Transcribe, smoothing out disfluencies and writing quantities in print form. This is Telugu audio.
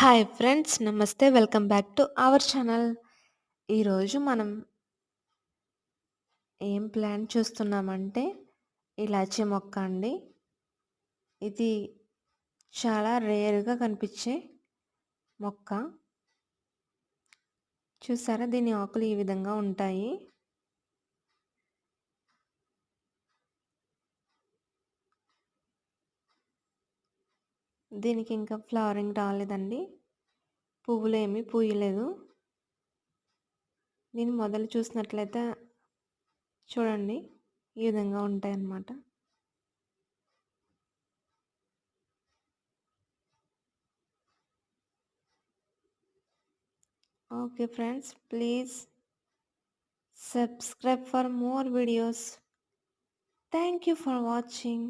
Hi friends. నమస్తే. Welcome back to our channel. ఈరోజు మనం ఏం ప్లాంట్ చూస్తున్నామంటే ఇలాచీ మొక్క అండి. ఇది చాలా రేర్‌గా కనిపించే మొక్క. చూసారా? దీని ఆకులు ఈ విధంగా ఉంటాయి. దీనికి ఇంకా ఫ్లవరింగ్ రాలేదండి. పువ్వులేమి పూయలేదు. దీని మొదలు చూసినట్లయితే చూడండి ఈ విధంగా ఉంటాయన్నమాట. Okay friends, please subscribe for more videos. Thank you for watching.